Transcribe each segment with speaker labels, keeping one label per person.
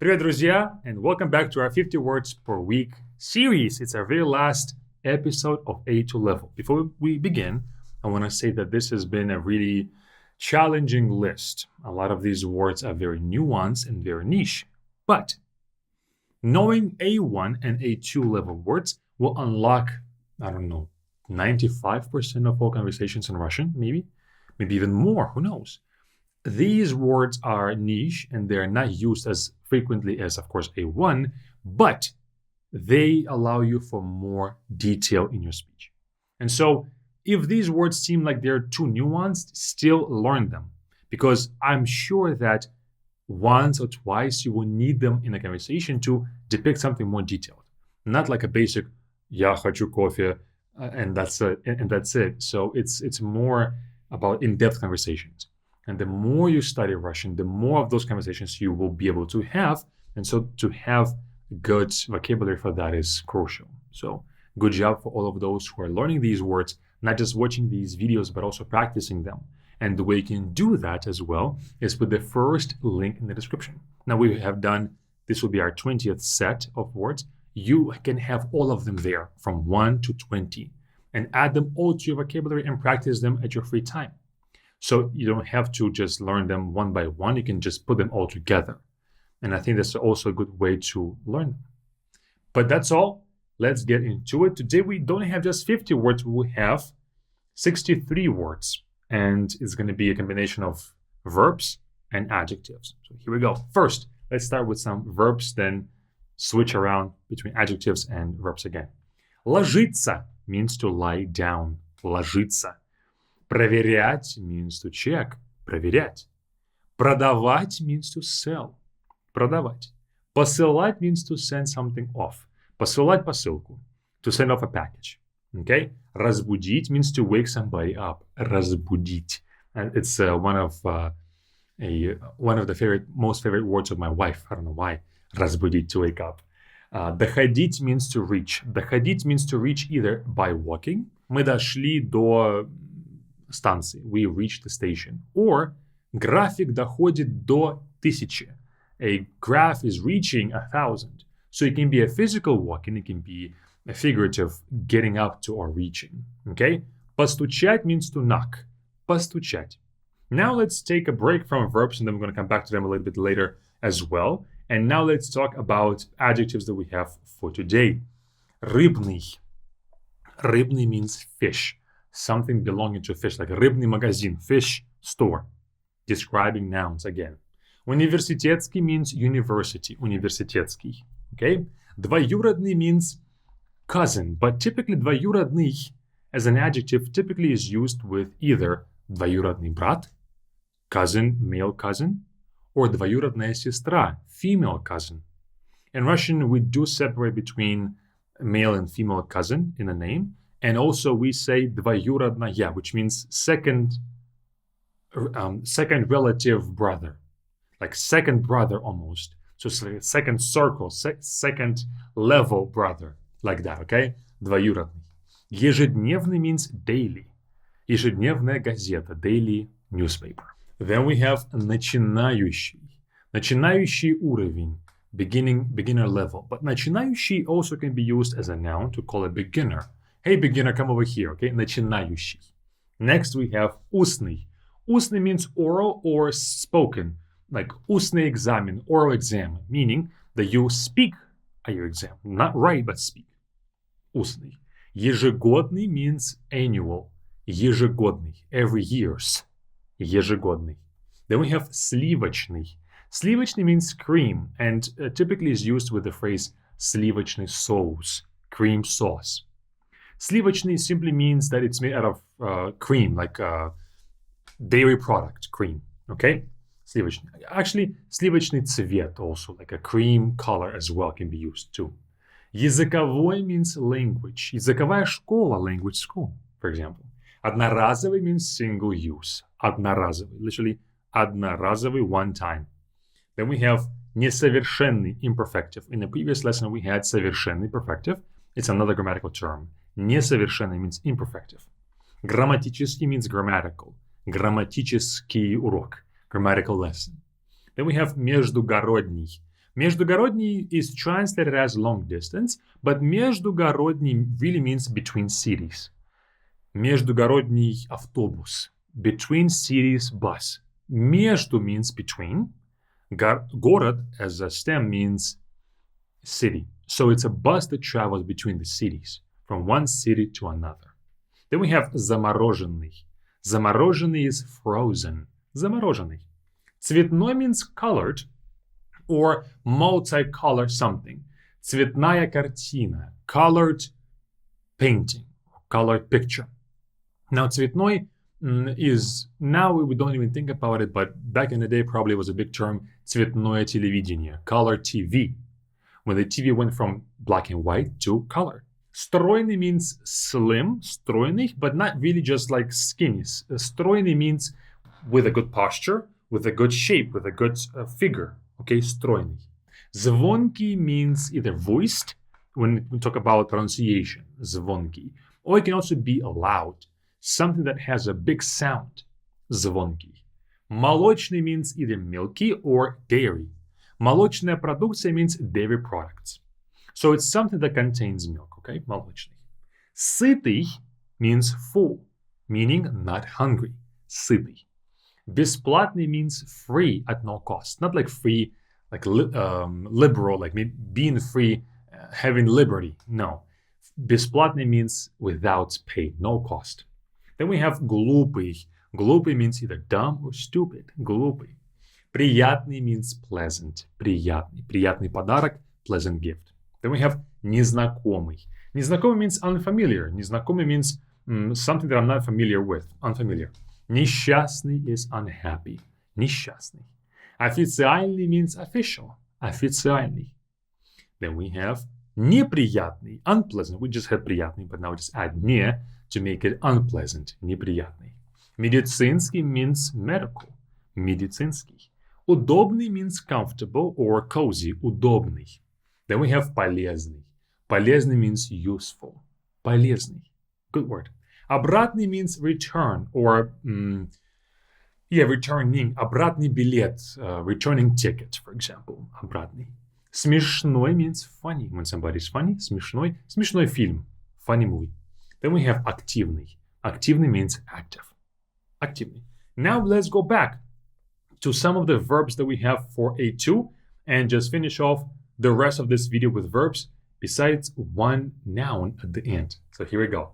Speaker 1: Привет, друзья, and welcome back to our 50 Words per Week series. It's our very last episode of A2 Level. Before we begin, I want to say that this has been a really challenging list. A lot of these words are very nuanced and very niche, but knowing A1 and A2 level words will unlock, 95% of all conversations in Russian, maybe even more, who knows? These words are niche and they're not used as frequently as, of course, A1, but they allow you for more detail in your speech. And so if these words seem like they're too nuanced, still learn them, because I'm sure that once or twice you will need them in a conversation to depict something more detailed, not like a basic "я хочу кофе" and that's it. So it's more about in-depth conversations. And the more you study Russian, the more of those conversations you will be able to have. And so to have good vocabulary for that is crucial. So good job for all of those who are learning these words, not just watching these videos, but also practicing them. And the way you can do that as well is with the first link in the description. Now we have done, this will be our 20th set of words. You can have all of them there from 1 to 20 and add them all to your vocabulary and practice them at your free time. So you don't have to just learn them one by one. You can just put them all together. And I think that's also a good way to learn them. But that's all. Let's get into it. Today we don't have just 50 words. We have 63 words. And it's going to be a combination of verbs and adjectives. So here we go. First, let's start with some verbs, then switch around between adjectives and verbs again. Ложиться means to lie down. Ложиться. Проверять means to check, проверять. Продавать means to sell, продавать. Посылать means to send something off. Посылать посылку, to send off a package. Okay? Разбудить means to wake somebody up. Разбудить. And it's one of the most favorite words of my wife. I don't know why. Разбудить, to wake up. Доходить means to reach. Доходить means to reach either by walking. Мы дошли до станции. We reached the station. Or график доходит до 1000. A graph is reaching 1000. So it can be a physical walking, it can be a figurative getting up to or reaching. Okay? Постучать means to knock. Постучать. Now let's take a break from verbs and then we're going to come back to them a little bit later as well. And now let's talk about adjectives that we have for today. Рыбный. Рыбный means fish. Something belonging to fish, like рыбный магазин, fish store. Describing nouns again. Университетский means university, университетский. Okay? Двоюродный means cousin, but typically двоюродный as an adjective typically is used with either двоюродный брат, cousin, male cousin, or двоюродная сестра, female cousin. In Russian, we do separate between male and female cousin in a name. And also we say двоюродная, which means second relative brother, like second brother almost. So it's like a second circle, second level brother, like that, okay? Двоюродный. Ежедневный means daily. Ежедневная газета, daily newspaper. Then we have начинающий. Начинающий уровень, beginner level. But начинающий also can be used as a noun to call a beginner. Hey, beginner, come over here, okay? Начинающий. Next, we have устный. Устный means oral or spoken, like устный экзамен, oral exam, meaning that you speak at your exam. Not write, but speak. Устный. Ежегодный means annual. Ежегодный, every year's. Ежегодный. Then we have сливочный. Сливочный means cream and typically is used with the phrase сливочный соус, cream sauce. Сливочный simply means that it's made out of cream, like dairy product, cream, okay? Сливочный. Actually, сливочный цвет also, like a cream color as well can be used too. Языковой means language. Языковая школа, language school, for example. Одноразовый means single use. Одноразовый, literally одноразовый, one time. Then we have несовершенный, imperfective. In the previous lesson, we had совершенный, perfective. It's another grammatical term. Несовершенный means imperfective. Грамматический means grammatical. Грамматический урок, grammatical lesson. Then we have междугородний. Междугородний is translated as long distance, but междугородний really means between cities. Междугородний автобус, between cities bus. Между means between. Город as a stem means city. So it's a bus that travels between the cities, from one city to another. Then we have замороженный. Замороженный is frozen. Замороженный. Цветной means colored or multicolored something. Цветная картина. Colored painting. Colored picture. Now, цветной is, now we don't even think about it, but back in the day probably was a big term, цветное телевидение, color TV, when the TV went from black and white to color. Стройный means slim, стройный, but not really just like skinny. Стройный means with a good posture, with a good shape, with a good figure. Okay, стройный. Звонкий means either voiced, when we talk about pronunciation, звонкий, or it can also be loud. Something that has a big sound, звонкий. Молочный means either milky or dairy. Молочная продукция means dairy products. So it's something that contains milk, okay? Молочный. Сытый means full, meaning not hungry. Сытый. Бесплатный means free at no cost. Not like free, like liberal, like being free, having liberty. No. Бесплатный means without pay, no cost. Then we have глупый. Глупый means either dumb or stupid. Глупый. Приятный means pleasant. Приятный. Приятный подарок, pleasant gift. Then we have незнакомый. Незнакомый means unfamiliar. Незнакомый means something that I'm not familiar with. Unfamiliar. Несчастный is unhappy. Несчастный. Официальный means official. Официальный. Then we have неприятный. Unpleasant. We just had приятный, but now we just add не to make it unpleasant. Неприятный. Медицинский means medical. Медицинский. Удобный means comfortable or cozy. Удобный. Then we have полезный. Полезный means useful. Полезный. Good word. Обратный means return or returning. Обратный билет. Returning ticket, for example. Обратный. Смешной means funny. When somebody's funny, смешной. Смешной фильм. Funny movie. Then we have активный. Активный means active. Активный. Now let's go back to some of the verbs that we have for A2 and just finish off the rest of this video with verbs besides one noun at the end. So here we go.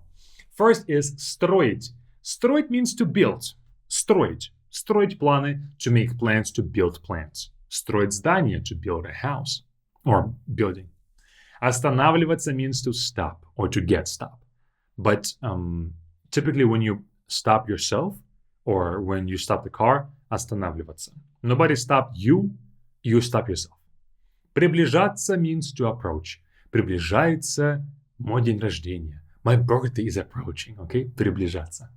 Speaker 1: First is строить. Строить means to build. Строить. Строить планы, to make plans, to build plans. Строить здание, to build a house or building. Останавливаться means to stop or to get stopped. But typically when you stop yourself or when you stop the car, останавливаться. Nobody stopped you, you stop yourself. Приближаться means to approach. Приближается мой день рождения. My birthday is approaching, okay? Приближаться.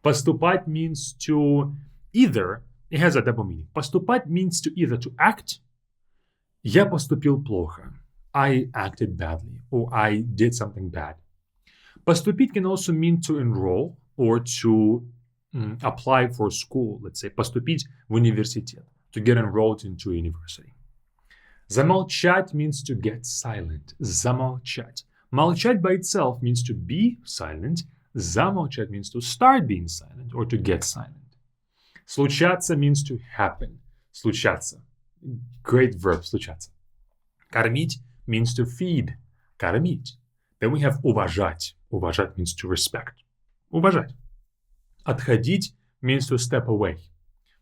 Speaker 1: Поступать means to either, it has a double meaning. Поступать means to either to act. Я поступил плохо. I acted badly or I did something bad. Поступить can also mean to enroll or to apply for school. Let's say поступить в университет, to get enrolled into a university. Замолчать means to get silent. Замолчать. Молчать by itself means to be silent. Замолчать means to start being silent or to get silent. Случаться means to happen. Случаться. Great verb, случаться. Кормить means to feed. Кормить. Then we have уважать. Уважать means to respect. Уважать. Отходить means to step away.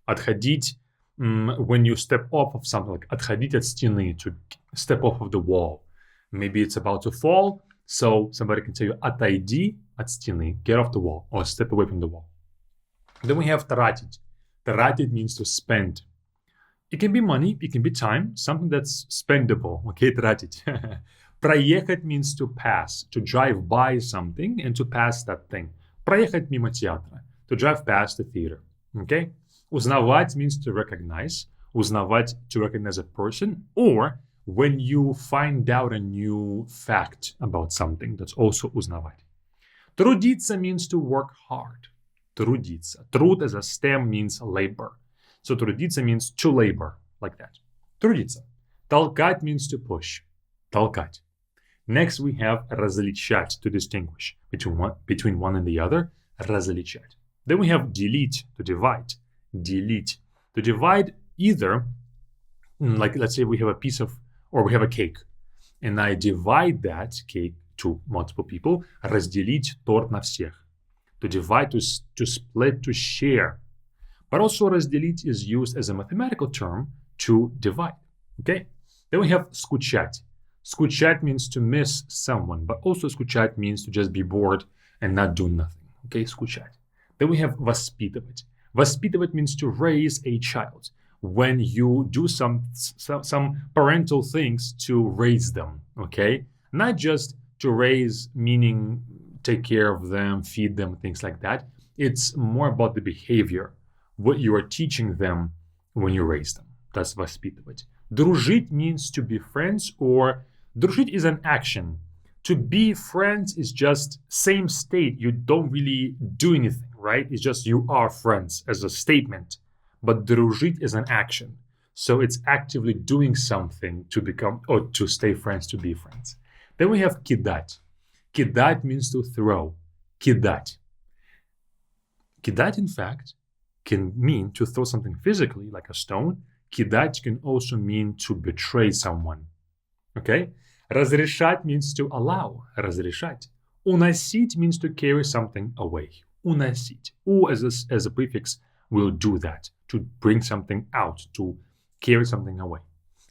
Speaker 1: Отходить when you step off of something, like отходить от стены, to step off of the wall. Maybe it's about to fall, so somebody can tell you отойди от стены, get off the wall, or step away from the wall. Then we have тратить. Тратить means to spend. It can be money, it can be time, something that's spendable. Okay, тратить. Проехать means to pass, to drive by something and to pass that thing. Проехать мимо театра, to drive past the theater. Okay? Узнавать means to recognize. Узнавать, to recognize a person. Or when you find out a new fact about something, that's also узнавать. Трудиться means to work hard. Трудиться. Труд as a stem means labor. So трудиться means to labor, like that. Трудиться. Толкать means to push. Толкать. Next, we have различать, to distinguish between one and the other. Различать. Then we have делить, to divide. Делить. To divide either, like let's say we have a piece of, or we have a cake, and I divide that cake to multiple people. Разделить торт на всех. To divide, to split, to share. But also разделить is used as a mathematical term to divide. Okay? Then we have скучать. Скучать means to miss someone, but also скучать means to just be bored and not do nothing. Okay, скучать. Then we have воспитывать. Воспитывать means to raise a child. When you do some parental things to raise them, okay? Not just to raise, meaning take care of them, feed them, things like that. It's more about the behavior, what you are teaching them when you raise them. That's воспитывать. Дружить means to be friends, or дружить is an action. To be friends is just same state. You don't really do anything, right? It's just you are friends as a statement. But дружить is an action. So it's actively doing something to become, or to stay friends, to be friends. Then we have кидать. Кидать means to throw. Кидать. Кидать, in fact, can mean to throw something physically, like a stone. Кидать can also mean to betray someone. Okay? Разрешать means to allow. Разрешать. Уносить means to carry something away. Уносить. У as a prefix will do that, to bring something out, to carry something away.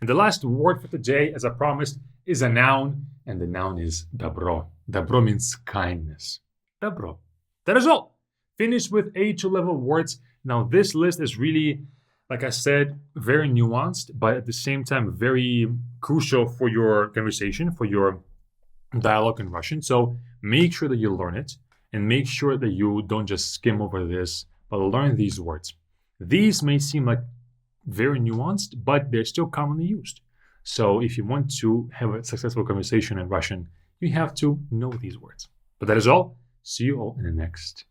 Speaker 1: And the last word for today, as I promised, is a noun, and the noun is добро. Добро means kindness. Добро. That is all. Finished with A2 level words. Now, this list is really, like I said, very nuanced, but at the same time, very crucial for your conversation, for your dialogue in Russian. So make sure that you learn it, and make sure that you don't just skim over this, but learn these words. These may seem like very nuanced, but they're still commonly used. So if you want to have a successful conversation in Russian, you have to know these words. But that is all. See you all in the next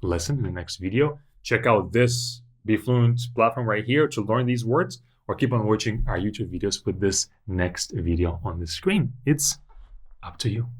Speaker 1: lesson, in the next video. Check out this Be Fluent platform right here to learn these words, or keep on watching our YouTube videos with this next video on the screen. It's up to you.